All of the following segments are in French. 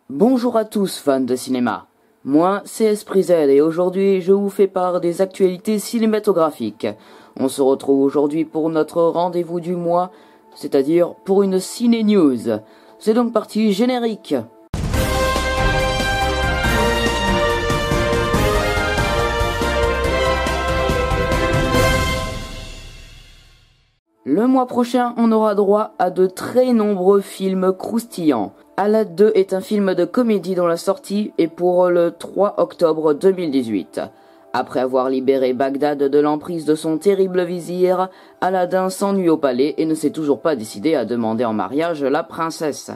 Bonjour à tous fans de cinéma, moi c'est Esprit Z et aujourd'hui je vous fais part des actualités cinématographiques. On se retrouve aujourd'hui pour notre rendez-vous du mois, c'est-à-dire pour une Ciné News. C'est donc parti, générique. Le mois prochain, on aura droit à de très nombreux films croustillants. Alad 2 est un film de comédie dont la sortie est pour le 3 octobre 2018. Après avoir libéré Bagdad de l'emprise de son terrible vizir, Aladdin s'ennuie au palais et ne s'est toujours pas décidé à demander en mariage la princesse.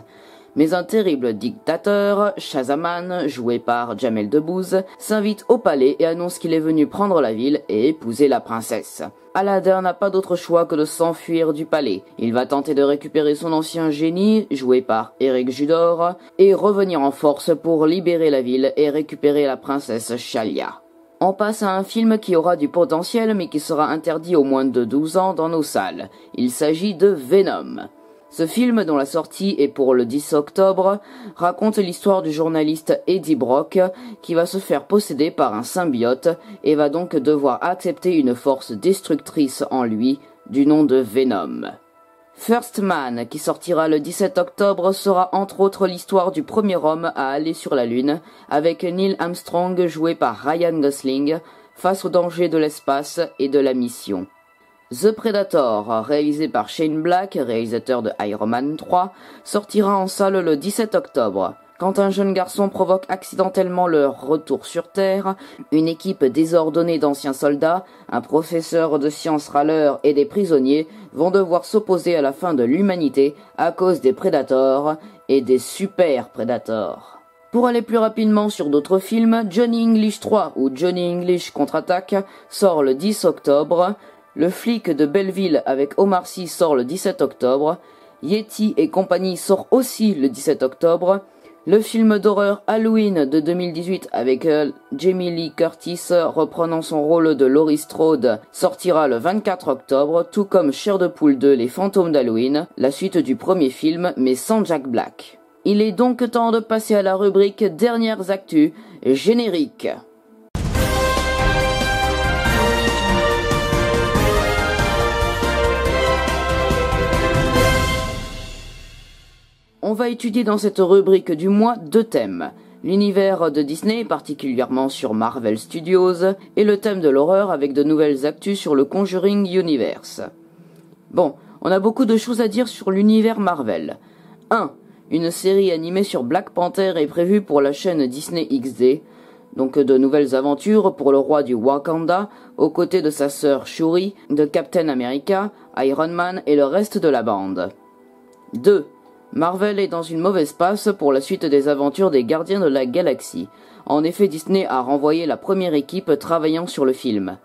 Mais un terrible dictateur, Shahzaman, joué par Jamel Debbouze, s'invite au palais et annonce qu'il est venu prendre la ville et épouser la princesse. Aladdin n'a pas d'autre choix que de s'enfuir du palais. Il va tenter de récupérer son ancien génie, joué par Eric Judor, et revenir en force pour libérer la ville et récupérer la princesse Shalia. On passe à un film qui aura du potentiel mais qui sera interdit aux moins de 12 ans dans nos salles. Il s'agit de Venom. Ce film, dont la sortie est pour le 10 octobre, raconte l'histoire du journaliste Eddie Brock qui va se faire posséder par un symbiote et va donc devoir accepter une force destructrice en lui du nom de Venom. First Man, qui sortira le 17 octobre, sera entre autres l'histoire du premier homme à aller sur la Lune, avec Neil Armstrong joué par Ryan Gosling, face aux dangers de l'espace et de la mission. The Predator, réalisé par Shane Black, réalisateur de Iron Man 3, sortira en salle le 17 octobre. Quand un jeune garçon provoque accidentellement leur retour sur Terre, une équipe désordonnée d'anciens soldats, un professeur de sciences râleur et des prisonniers vont devoir s'opposer à la fin de l'humanité à cause des Predators et des Super Predators. Pour aller plus rapidement sur d'autres films, Johnny English 3 ou Johnny English contre-attaque sort le 10 octobre, Le flic de Belleville avec Omar Sy sort le 17 octobre, Yeti et compagnie sort aussi le 17 octobre, le film d'horreur Halloween de 2018 avec Jamie Lee Curtis reprenant son rôle de Laurie Strode sortira le 24 octobre, tout comme Chair de poule 2 Les fantômes d'Halloween, la suite du premier film mais sans Jack Black. Il est donc temps de passer à la rubrique Dernières actus, générique. On va étudier dans cette rubrique du mois deux thèmes. L'univers de Disney, particulièrement sur Marvel Studios, et le thème de l'horreur avec de nouvelles actus sur le Conjuring Universe. Bon, on a beaucoup de choses à dire sur l'univers Marvel. 1. Une série animée sur Black Panther est prévue pour la chaîne Disney XD, donc de nouvelles aventures pour le roi du Wakanda, aux côtés de sa sœur Shuri, de Captain America, Iron Man et le reste de la bande. 2. Marvel est dans une mauvaise passe pour la suite des aventures des Gardiens de la Galaxie. En effet, Disney a renvoyé la première équipe travaillant sur le film.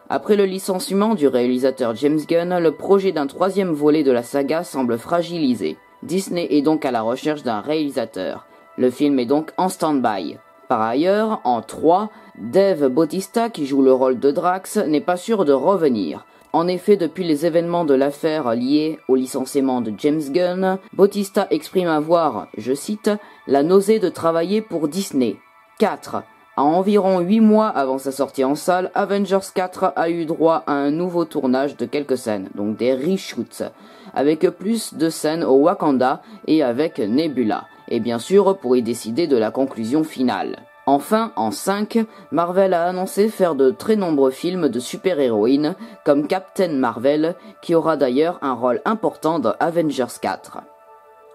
Après le licenciement du réalisateur James Gunn, le projet d'un troisième volet de la saga semble fragilisé. Disney est donc à la recherche d'un réalisateur. Le film est donc en stand-by. Par ailleurs, en 3, Dave Bautista, qui joue le rôle de Drax, n'est pas sûr de revenir. En effet, depuis les événements de l'affaire liés au licenciement de James Gunn, Bautista exprime avoir, je cite, « la nausée de travailler pour Disney ». 4. À environ 8 mois avant sa sortie en salle, Avengers 4 a eu droit à un nouveau tournage de quelques scènes, donc des reshoots, avec plus de scènes au Wakanda et avec Nebula, et bien sûr pour y décider de la conclusion finale. Enfin, en 5, Marvel a annoncé faire de très nombreux films de super-héroïnes, comme Captain Marvel, qui aura d'ailleurs un rôle important dans Avengers 4.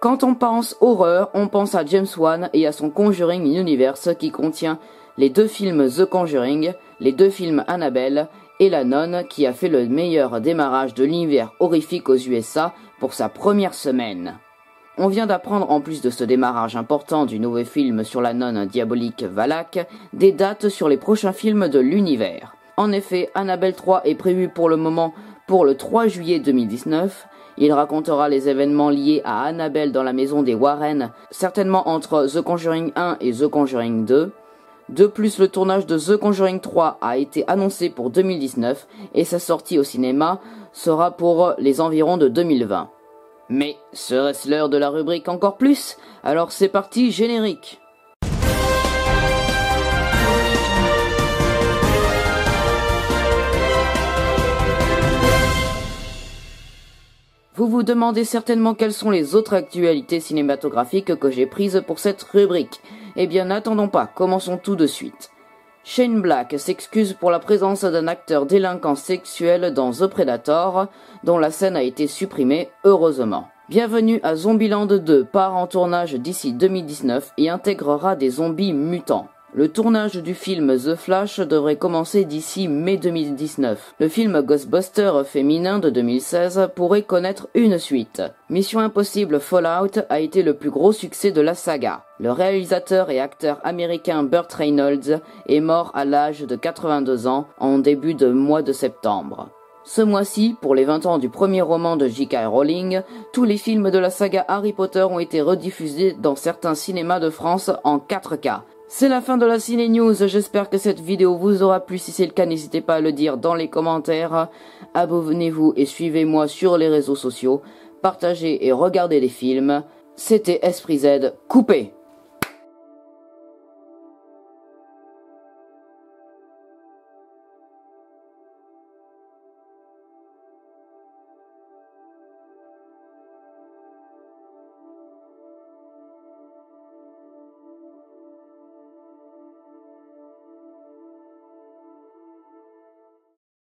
Quand on pense horreur, on pense à James Wan et à son Conjuring Universe qui contient les 2 films The Conjuring, les 2 films Annabelle et La Nonne qui a fait le meilleur démarrage de l'univers horrifique aux USA pour sa première semaine. On vient d'apprendre, en plus de ce démarrage important du nouveau film sur la nonne diabolique Valak, des dates sur les prochains films de l'univers. En effet, Annabelle 3 est prévu pour le moment pour le 3 juillet 2019. Il racontera les événements liés à Annabelle dans la maison des Warren, certainement entre The Conjuring 1 et The Conjuring 2. De plus, le tournage de The Conjuring 3 a été annoncé pour 2019 et sa sortie au cinéma sera pour les environs de 2020. Mais serait-ce l'heure de la rubrique encore plus? Alors c'est parti, générique. Vous vous demandez certainement quelles sont les autres actualités cinématographiques que j'ai prises pour cette rubrique. Eh bien, n'attendons pas, commençons tout de suite. Shane Black s'excuse pour la présence d'un acteur délinquant sexuel dans The Predator, dont la scène a été supprimée, heureusement. Bienvenue à Zombieland 2 part en tournage d'ici 2019 et intégrera des zombies mutants. Le tournage du film The Flash devrait commencer d'ici mai 2019. Le film Ghostbusters féminin de 2016 pourrait connaître une suite. Mission Impossible Fallout a été le plus gros succès de la saga. Le réalisateur et acteur américain Burt Reynolds est mort à l'âge de 82 ans en début de mois de septembre. Ce mois-ci, pour les 20 ans du premier roman de J.K. Rowling, tous les films de la saga Harry Potter ont été rediffusés dans certains cinémas de France en 4K. C'est la fin de la Ciné News, j'espère que cette vidéo vous aura plu, si c'est le cas n'hésitez pas à le dire dans les commentaires, abonnez-vous et suivez-moi sur les réseaux sociaux, partagez et regardez les films, c'était Esprit Z, coupé!